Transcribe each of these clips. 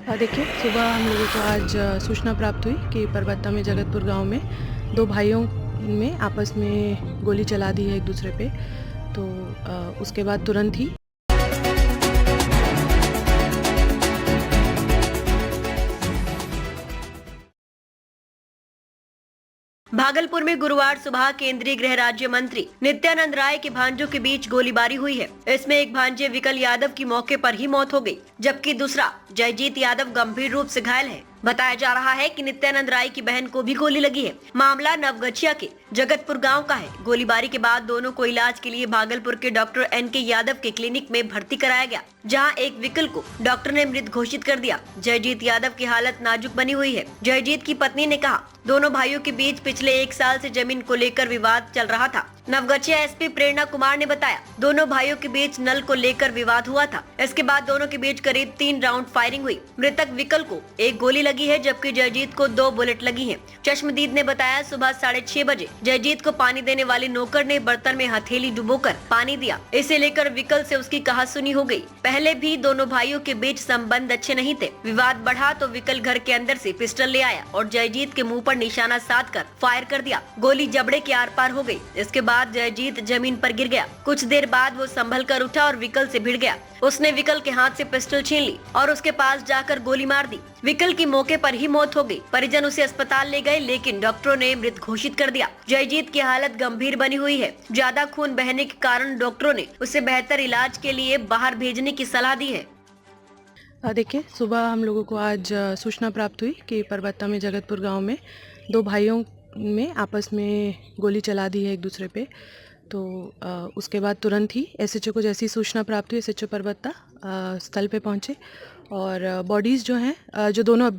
देखिए, सुबह हम लोगों को आज सूचना प्राप्त हुई कि परबत्ता में जगतपुर गांव में 2 भाइयों में आपस में गोली चला दी है एक दूसरे पे। तो उसके बाद तुरंत ही भागलपुर में गुरुवार सुबह केंद्रीय गृह राज्य मंत्री नित्यानंद राय के भांजों के बीच गोलीबारी हुई है। इसमें एक भांजे विकल यादव की मौके पर ही मौत हो गई, जबकि दूसरा जयजीत यादव गंभीर रूप से घायल है। बताया जा रहा है कि नित्यानंद राय की बहन को भी गोली लगी है। मामला नवगछिया के जगतपुर गांव का है। गोलीबारी के बाद दोनों को इलाज के लिए भागलपुर के डॉक्टर NK यादव के क्लिनिक में भर्ती कराया गया, जहां एक विकल को डॉक्टर ने मृत घोषित कर दिया। जयजीत यादव की हालत नाजुक बनी हुई है। जयजीत की पत्नी ने कहा, दोनों भाइयों के बीच पिछले 1 साल से जमीन को लेकर विवाद चल रहा था। नवगछिया SP प्रेरणा कुमार ने बताया, दोनों भाइयों के बीच नल को लेकर विवाद हुआ था। इसके बाद दोनों के बीच करीब 3 राउंड फायरिंग हुई। मृतक विकल को 1 गोली लगी है, जबकि जयजीत को 2 बुलेट लगी हैं। चश्मदीद ने बताया, सुबह 6:30 बजे जयजीत को पानी देने वाली नौकर ने बर्तन में हथेली डुबोकर पानी दिया। इसे लेकर विकल से उसकी कहासुनी हो गई। पहले भी दोनों भाइयों के बीच संबंध अच्छे नहीं थे। विवाद बढ़ा तो विकल घर के अंदर से पिस्टल ले आया और जयजीत के मुंह पर निशाना साधकर फायर कर दिया। गोली जबड़े के आर पार हो गई। इसके बाद जयजीत जमीन पर गिर गया। कुछ देर बाद वो संभल कर उठा और विकल से भिड़ गया। उसने विकल के हाथ से पिस्टल छीन ली और उसके पास जाकर गोली मार दी। विकल की मौके पर ही मौत हो गई। परिजन उसे अस्पताल ले गए, लेकिन डॉक्टरों ने मृत घोषित कर दिया। जयजीत की हालत गंभीर बनी हुई है। ज्यादा खून बहने के कारण डॉक्टरों ने उसे बेहतर इलाज के लिए बाहर भेजने की सलाह दी है। देखिए, सुबह हम लोगों को आज सूचना प्राप्त हुई कि परबत्ता में जगतपुर गांव में 2 भाइयों में आपस में गोली चला दी है एक दूसरे पे। तो उसके बाद तुरंत ही SHO को जैसी सूचना प्राप्त हुई, SHO परबत्ता स्थल पे पहुंचे और बॉडीज़ जो हैं जो दोनों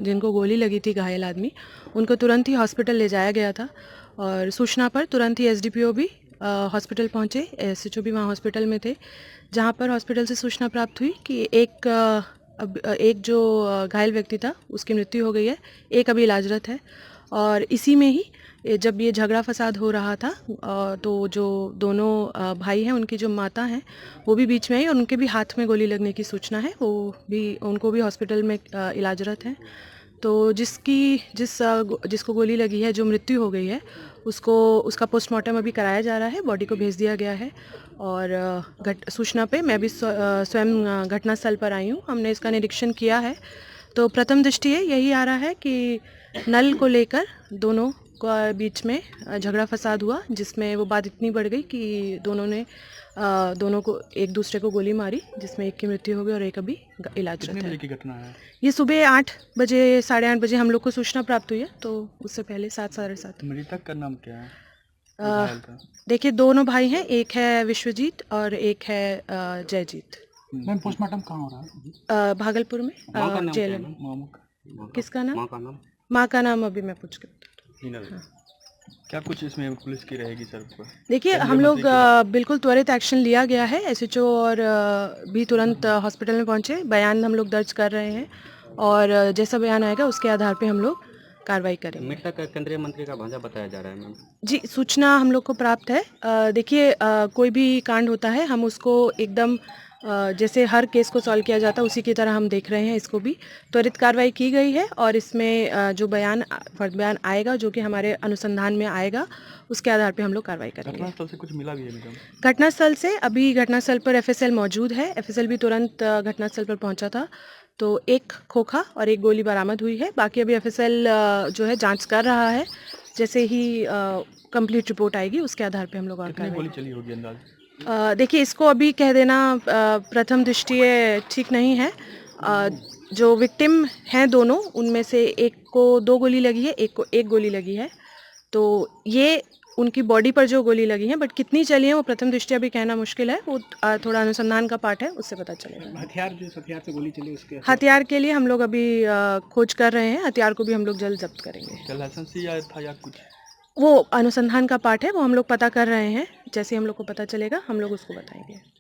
जिनको गोली लगी थी, घायल आदमी, उनको तुरंत ही हॉस्पिटल ले जाया गया था। और सूचना पर तुरंत ही SDPO भी हॉस्पिटल पहुंचे। SHO भी वहाँ हॉस्पिटल में थे, जहाँ पर हॉस्पिटल से सूचना प्राप्त हुई कि एक जो घायल व्यक्ति था उसकी मृत्यु हो गई है, एक अभी इलाजरत है। और इसी में ही जब ये झगड़ा फसाद हो रहा था तो जो दोनों भाई हैं, उनकी जो माता हैं, वो भी बीच में आई और उनके भी हाथ में गोली लगने की सूचना है। उनको भी हॉस्पिटल में इलाजरत हैं। तो जिसको गोली लगी है, जो मृत्यु हो गई है, उसका पोस्टमार्टम अभी कराया जा रहा है, बॉडी को भेज दिया गया है। और सूचना पे मैं भी स्वयं घटनास्थल पर आई हूँ। हमने इसका निरीक्षण किया है। तो प्रथम दृष्टि यही आ रहा है कि नल को लेकर दोनों के बीच में झगड़ा फसाद हुआ, जिसमें वो बात इतनी बढ़ गई कि दोनों को एक दूसरे को गोली मारी, जिसमें एक की मृत्यु हो गई और एक अभी इलाजरत है। कितने बजे की घटना है? ये सुबह 8 बजे, 8:30 बजे हम लोग को सूचना प्राप्त हुई है। तो उससे पहले 7, 7:30। मृतक का नाम क्या है? देखिए, दोनों भाई हैं, एक है विश्वजीत और एक है जयजीत। मैम, पोस्टमार्टम कहाँ हो रहा है? भागलपुर में जेल में। किसका नाम? माँ का नाम अभी मैं पूछ के बताती हूँ। क्या कुछ इसमें पुलिस की रहेगी सर पर? देखिए, हम लोग बिल्कुल त्वरित एक्शन लिया गया है। SHO और भी तुरंत हॉस्पिटल में पहुंचे। बयान हम लोग दर्ज कर रहे हैं और जैसा बयान आएगा उसके आधार पे हम लोग कार्रवाई करेंगे। मृतक केंद्रीय मंत्री का भांजा बताया जा रहा है मैम। जी, सूचना हम लोग को प्राप्त है। देखिए, कोई भी कांड होता है, हम उसको एकदम जैसे हर केस को सॉल्व किया जाता है, उसी की तरह हम देख रहे हैं। इसको भी त्वरित कार्रवाई की गई है और इसमें जो फर्द बयान आएगा, जो कि हमारे अनुसंधान में आएगा, उसके आधार पे हम लोग कार्रवाई करेंगे। घटनास्थल से कुछ मिला भी है मैडम? घटनास्थल से अभी घटनास्थल पर FSL मौजूद है। FSL भी तुरंत घटनास्थल पर पहुंचा था। तो एक खोखा और एक गोली बरामद हुई है। बाकी अभी FSL जो है जांच कर रहा है। जैसे ही कंप्लीट रिपोर्ट आएगी, उसके आधार पे हम लोग और कितनी गोली चली होगी अंदाज? देखिए, इसको अभी कह देना प्रथम दृष्टया ठीक नहीं है। जो विक्टिम हैं दोनों, उनमें से एक को 2 गोली लगी है, एक को 1 गोली लगी है। तो ये उनकी बॉडी पर जो गोली लगी है, बट कितनी चली है वो प्रथम दृष्टया भी कहना मुश्किल है। वो थोड़ा अनुसंधान का पार्ट है, उससे पता चलेगा। हथियार से गोली चली उसके? हथियार के लिए हम लोग अभी खोज कर रहे हैं। हथियार को भी हम लोग जल्द जब्त करेंगे। क्या लाइसेंस या था या कुछ? वो अनुसंधान का पार्ट है, वो हम लोग पता कर रहे हैं। जैसे हम लोग को पता चलेगा, हम लोग उसको बताएंगे।